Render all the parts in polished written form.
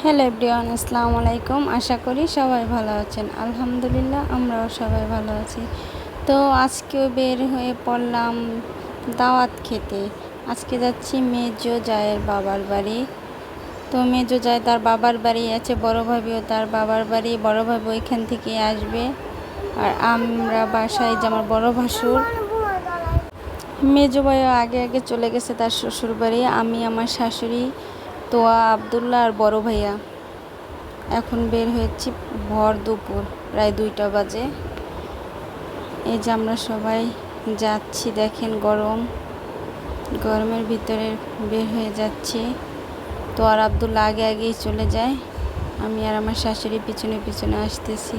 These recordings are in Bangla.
হ্যালো এভরিওয়ান, আসসালামু আলাইকুম। আশা করি সবাই ভালো আছেন। আলহামদুলিল্লাহ আমরাও সবাই ভালো আছি। তো আজকেও বের হয়ে পড়লাম দাওয়াত খেতে। আজকে যাচ্ছি মেজো জায়ের বাবার বাড়ি। তো মেজো জায় তার বাবার বাড়ি আছে, বড় ভাবিও তার বাবার বাড়ি, বড় ভাবি ওইখান থেকে আসবে। আর আমরা বাসায় যে আমার বড় ভাসুর মেজো ভাইও আগে আগে চলে গেছে তার শ্বশুর বাড়ি। আমি, আমার শাশুড়ি, তোয়া, আবদুল্লাহ আর বড় ভাইয়া এখন বের হয়েছি ভর দুপুর প্রায় 2টা বাজে। এই যে আমরা সবাই যাচ্ছি, দেখেন গরমের ভিতরে বের হয়ে যাচ্ছি। তো আর আবদুল্লাহ আগে আগেই চলে যায়, আমি আর আমার শাশুড়ি পিছনে পিছনে আসতেছি।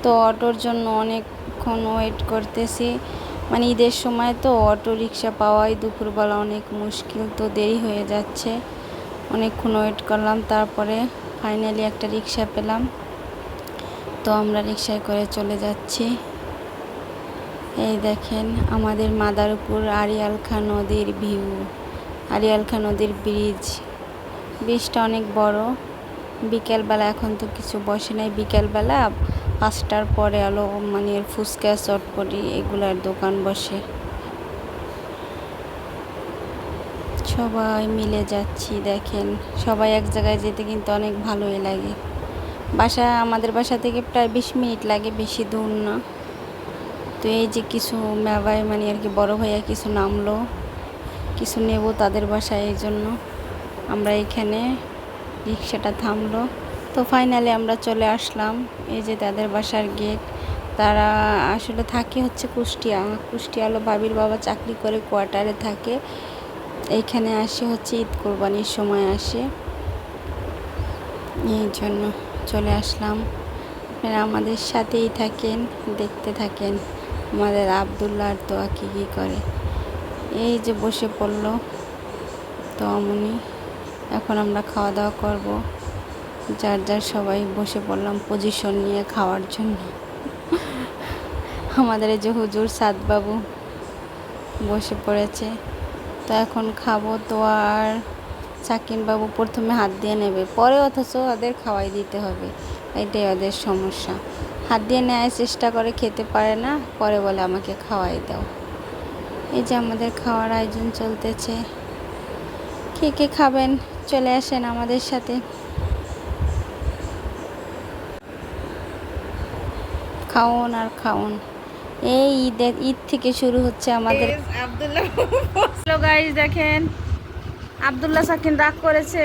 তো অটোর জন্য অনেকক্ষণ ওয়েট করতেছি, মানে ঈদের সময় তো অটো রিক্সা পাওয়াই দুপুরবেলা অনেক মুশকিল, তো দেরি হয়ে যাচ্ছে। অনেকক্ষণ ওয়েট করলাম, তারপরে ফাইনালি একটা রিক্সা পেলাম। তো আমরা রিক্সায় করে চলে যাচ্ছি। এই দেখেন আমাদের মাদারীপুর আড়িয়াল খাঁ নদীর ভিউ, আড়িয়াল খাঁ নদীর ব্রিজটা অনেক বড়। বিকেলবেলা, এখন তো কিছু বসে নাই, বিকেলবেলা 5টার পরে আলো মানে ফুচকা চটপটি এগুলার দোকান বসে। সবাই মিলে যাচ্ছি, দেখেন সবাই এক জায়গায় যেতে কিন্তু অনেক ভালোই লাগে। আমাদের বাসা থেকে প্রায় 20 মিনিট লাগে, বেশি দূর না। তো এই যে কিছু মেবাই মানে আর কি বড় ভাইয়া কিছু নামলো, কিছু নেব তাদের বাসায়, এই জন্য আমরা এখানে রিক্সাটা থামলো। তো ফাইনালি আমরা চলে আসলাম। এই যে তাদের বাসার গেট। তারা আসলে থাকে হচ্ছে কুষ্টিয়া ভাবির বাবা চাকরি করে কোয়ার্টারে থাকে। এইখানে আসে হচ্ছে ঈদ কোরবানির সময় আসে, এই জন্য চলে আসলাম। আপনারা আমাদের সাথেই থাকেন, দেখতে থাকেন আমাদের আবদুল্লাহ আর তোয়া কী করে। এই যে বসে পড়লো তো আমনি, এখন আমরা খাওয়া দাওয়া করব। যার সবাই বসে পড়লাম পজিশন নিয়ে খাওয়ার জন্য। আমাদের এই যে হুজুর সাদবাবু বসে পড়েছে। তো এখন খাবো। তো আর সাকিন বাবু প্রথমে হাত দিয়ে নেবে, পরে অথচ ওদের খাওয়াই দিতে হবে, এটাই ওদের সমস্যা। হাত দিয়ে নেওয়ার চেষ্টা করে, খেতে পারে না, পরে বলে আমাকে খাওয়াই দাও। এই যে আমাদের খাওয়ার আয়োজন চলতেছে। কে কে খাবেন চলে আসেন আমাদের সাথে, খাওন আর খাওন। এই ঈদ থেকে শুরু হচ্ছে আমাদের। আবদুল্লাহ গাইস দেখেন, আবদুল্লাহ সাকিন রাগ করেছে,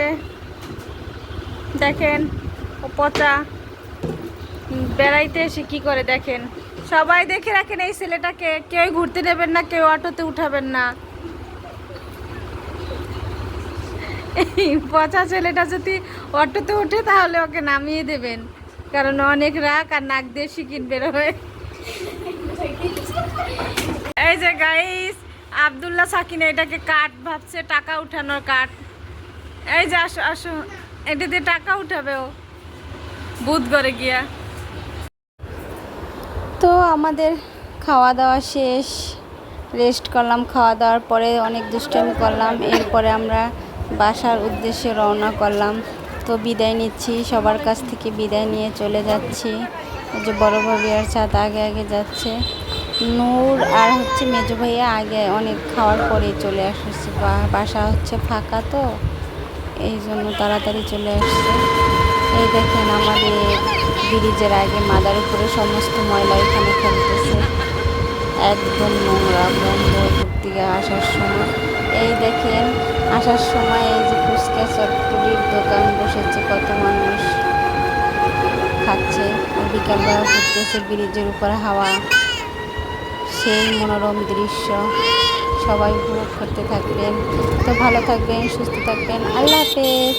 দেখেন ও পচা বেড়াইতে এসে কি করে দেখেন। সবাই দেখে রাখেন এই ছেলেটাকে, কেউ ঘুরতে নেবেন না, কেউ অটোতে উঠাবেন না। এই পচা ছেলেটা যদি অটোতে ওঠে তাহলে ওকে নামিয়ে দেবেন, কারণ অনেক রাগ আর নাক দিয়ে শিকিন বেরোয়। এই যে গাইস আবদুল্লাহ সাকিন এটাকে কাঠ ভাবছে, টাকা উঠানোর কাঠ। এই যে আসো আসো, এটা দিয়ে টাকা উঠাবে ও বুধ করে গিয়া। তো আমাদের খাওয়া দাওয়া শেষ, রেস্ট করলাম। খাওয়া দাওয়ার পরে অনেক দুষ্টামি করলাম, এরপরে আমরা বাসার উদ্দেশ্যে রওনা করলাম। তো বিদায় নিচ্ছি, সবার কাছ থেকে বিদায় নিয়ে চলে যাচ্ছি। ওই যে বড় ভাবি আর চাঁদ আগে আগে যাচ্ছে, নূর আর হচ্ছে মেজো ভাইয়া আগে অনেক খাওয়ার পরে চলে আসছে। বাসা হচ্ছে ফাঁকা, তো এই জন্য তাড়াতাড়ি চলে আসছে। এই দেখেন আমাদের ব্রিজের আগে মাদারীপুরের সমস্ত ময়লা এখানে ফেলতেছে, একদম নোংরা বন্ধ থেকে আসার সময়। এই দেখেন আসার সময় এই যে ফুচকা চটপটির দোকান বসেছে, কত মানুষ খাচ্ছে আর বিকালবেলা ঘুরতেছে ব্রিজের উপর হাওয়া, সেই মনোরম দৃশ্য সবাই উপভোগ করতে থাকবেন। তো ভালো থাকবেন, সুস্থ থাকবেন, আল্লাহ হাফেজ।